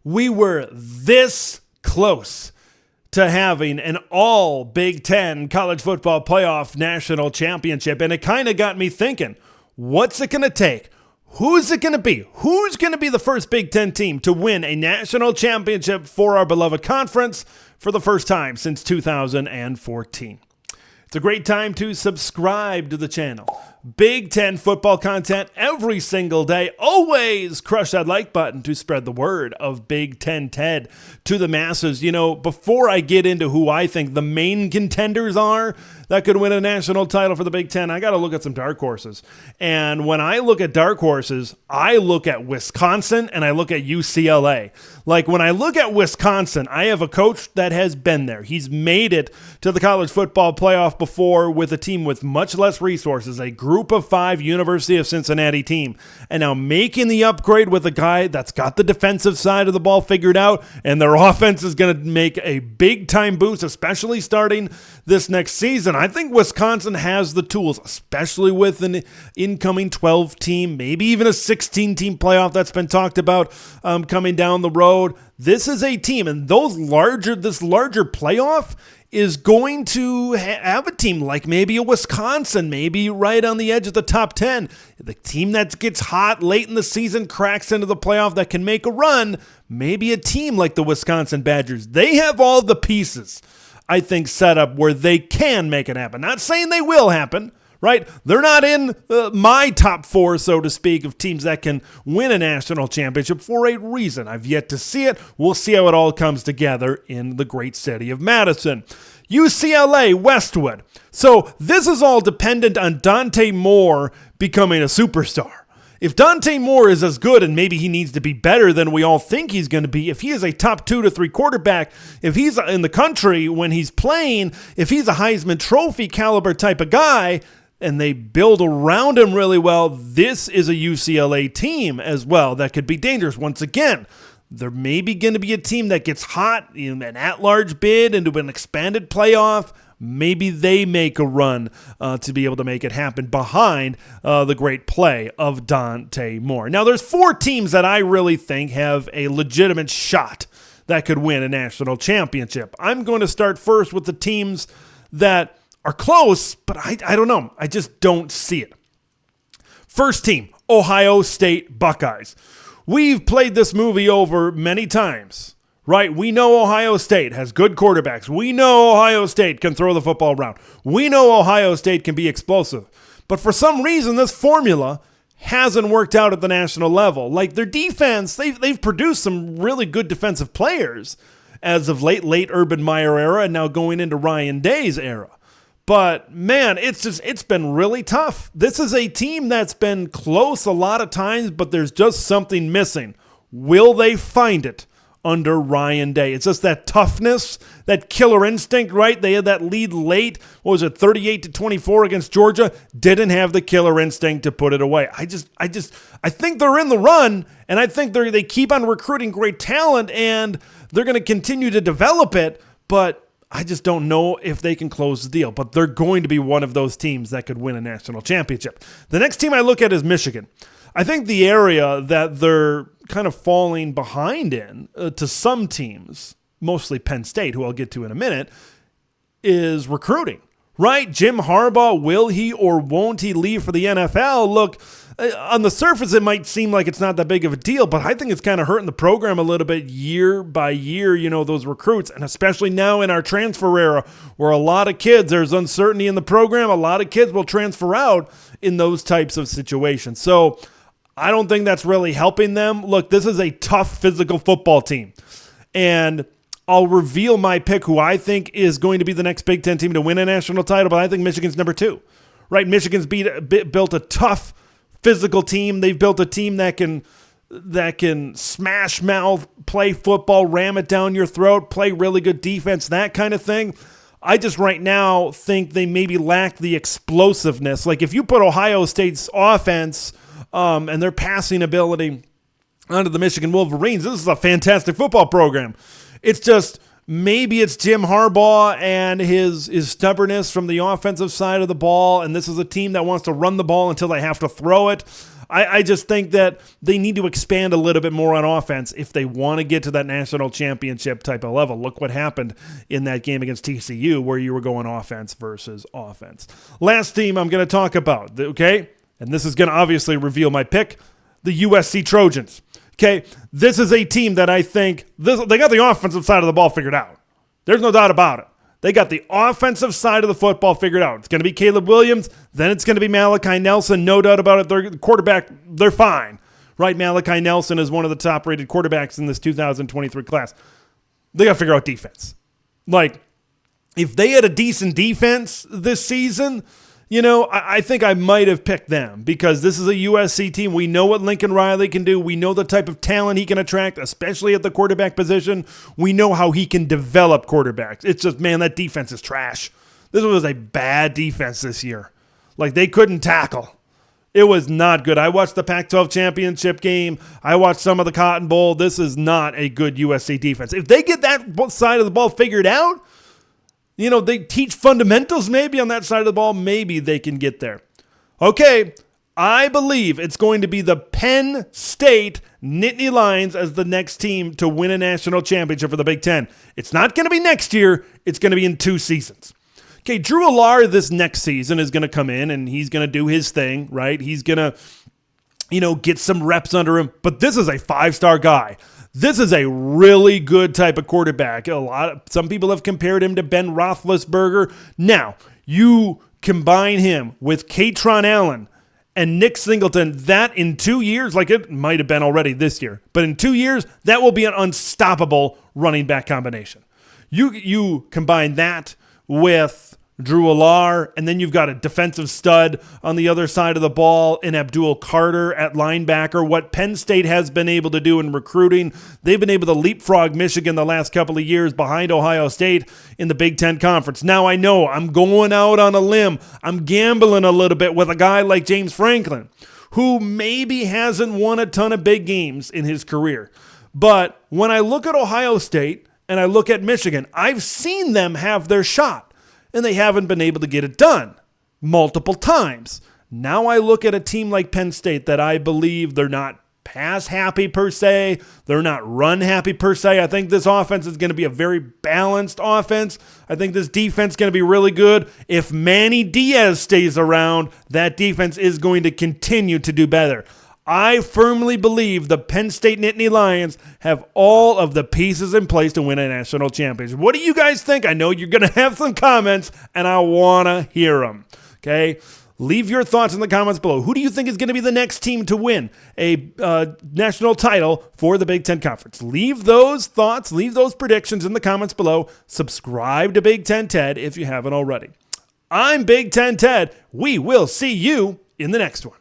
we were this close to having an all Big Ten college football playoff national championship. And it kind of got me thinking, what's it going to take? Who's it going to be? Who's going to be the first Big Ten team to win a national championship for our beloved conference for the first time since 2014? It's a great time to subscribe to the channel. Big Ten football content every single day. Always crush that like button to spread the word of Big Ten Ted to the masses. You know, before I get into who I think the main contenders are that could win a national title for the Big Ten, I got to look at some dark horses. And when I look at dark horses, I look at Wisconsin and I look at UCLA. Like when I look at Wisconsin, I have a coach that has been there. He's made it to the college football playoff before with a team with much less resources, a group of 5 University of Cincinnati team. And now making the upgrade with a guy that's got the defensive side of the ball figured out, and their offense is going to make a big time boost, especially starting this next season. I think Wisconsin has the tools, especially with an incoming 12 team, maybe even a 16 team playoff that's been talked about coming down the road. This is a team, and this larger playoff is going to have a team like maybe a Wisconsin, maybe right on the edge of the top 10. The team that gets hot late in the season, cracks into the playoff, that can make a run, maybe a team like the Wisconsin Badgers. They have all the pieces, I think, set up where they can make it happen. Not saying they will happen, right? They're not in my top 4, so to speak, of teams that can win a national championship for a reason. I've yet to see it. We'll see how it all comes together in the great city of Madison. UCLA, Westwood. So this is all dependent on Dante Moore becoming a superstar. If Dante Moore is as good, and maybe he needs to be better than we all think he's going to be, if he is a top 2 to 3 quarterback, if he's in the country when he's playing, if he's a Heisman Trophy caliber type of guy, and they build around him really well, this is a UCLA team as well that could be dangerous. Once again, there may be going to be a team that gets hot in an at-large bid into an expanded playoff. Maybe they make a run to be able to make it happen behind the great play of Dante Moore. Now, there's 4 teams that I really think have a legitimate shot that could win a national championship. I'm going to start first with the teams that are close, but I don't know. I just don't see it. First team, Ohio State Buckeyes. We've played this movie over many times, right? We know Ohio State has good quarterbacks. We know Ohio State can throw the football around. We know Ohio State can be explosive. But for some reason, this formula hasn't worked out at the national level. Like their defense, they've produced some really good defensive players as of late Urban Meyer era and now going into Ryan Day's era. But man, it's been really tough. This is a team that's been close a lot of times, but there's just something missing. Will they find it under Ryan Day? It's just that toughness, that killer instinct, right? They had that lead late. What was it, 38-24 against Georgia? Didn't have the killer instinct to put it away. I think they're in the run, and I think they keep on recruiting great talent, and they're going to continue to develop it, but I just don't know if they can close the deal, but they're going to be one of those teams that could win a national championship. The next team I look at is Michigan. I think the area that they're kind of falling behind in to some teams, mostly Penn State, who I'll get to in a minute, is recruiting, right? Jim Harbaugh, will he or won't he leave for the NFL? Look, on the surface, it might seem like it's not that big of a deal, but I think it's kind of hurting the program a little bit year by year, those recruits, and especially now in our transfer era where a lot of kids, there's uncertainty in the program, a lot of kids will transfer out in those types of situations. So I don't think that's really helping them. Look, this is a tough physical football team, and I'll reveal my pick who I think is going to be the next Big Ten team to win a national title, but I think Michigan's number 2, right? Michigan's built a tough physical team. They've built a team that can smash mouth, play football, ram it down your throat, play really good defense, that kind of thing. I just right now think they maybe lack the explosiveness. Like if you put Ohio State's offense and their passing ability onto the Michigan Wolverines, this is a fantastic football program. It's just maybe it's Jim Harbaugh and his stubbornness from the offensive side of the ball, and this is a team that wants to run the ball until they have to throw it. I just think that they need to expand a little bit more on offense if they want to get to that national championship type of level. Look what happened in that game against TCU where you were going offense versus offense. Last team I'm going to talk about, okay? And this is going to obviously reveal my pick, the USC Trojans. Okay, this is a team that I think, they got the offensive side of the ball figured out. There's no doubt about it. They got the offensive side of the football figured out. It's going to be Caleb Williams. Then it's going to be Malachi Nelson. No doubt about it. Their quarterback, they're fine. Right? Malachi Nelson is one of the top-rated quarterbacks in this 2023 class. They got to figure out defense. Like, if they had a decent defense this season, you know, I think I might have picked them because this is a USC team. We know what Lincoln Riley can do. We know the type of talent he can attract, especially at the quarterback position. We know how he can develop quarterbacks. It's just, man, that defense is trash. This was a bad defense this year. Like, they couldn't tackle. It was not good. I watched the Pac-12 championship game. I watched some of the Cotton Bowl. This is not a good USC defense. If they get that side of the ball figured out, you know, they teach fundamentals maybe on that side of the ball. Maybe they can get there. Okay, I believe it's going to be the Penn State Nittany Lions as the next team to win a national championship for the Big Ten. It's not going to be next year. It's going to be in 2 seasons. Okay, Drew Allar this next season is going to come in and he's going to do his thing, right? He's going to, you know, get some reps under him. But this is a 5-star guy. This is a really good type of quarterback. Some people have compared him to Ben Roethlisberger. Now, you combine him with Katron Allen and Nick Singleton, that in 2 years, like it might have been already this year, but in 2 years, that will be an unstoppable running back combination. You combine that with Drew Allar, and then you've got a defensive stud on the other side of the ball in Abdul Carter at linebacker. What Penn State has been able to do in recruiting, they've been able to leapfrog Michigan the last couple of years behind Ohio State in the Big Ten Conference. Now I know I'm going out on a limb. I'm gambling a little bit with a guy like James Franklin, who maybe hasn't won a ton of big games in his career. But when I look at Ohio State and I look at Michigan, I've seen them have their shot. And they haven't been able to get it done multiple times. Now I look at a team like Penn State that I believe they're not pass happy per se. They're not run happy per se. I think this offense is going to be a very balanced offense. I think this defense is going to be really good. If Manny Diaz stays around, that defense is going to continue to do better. I firmly believe the Penn State Nittany Lions have all of the pieces in place to win a national championship. What do you guys think? I know you're going to have some comments, and I want to hear them. Okay? Leave your thoughts in the comments below. Who do you think is going to be the next team to win a national title for the Big Ten Conference? Leave those thoughts, leave those predictions in the comments below. Subscribe to Big Ten Ted if you haven't already. I'm Big Ten Ted. We will see you in the next one.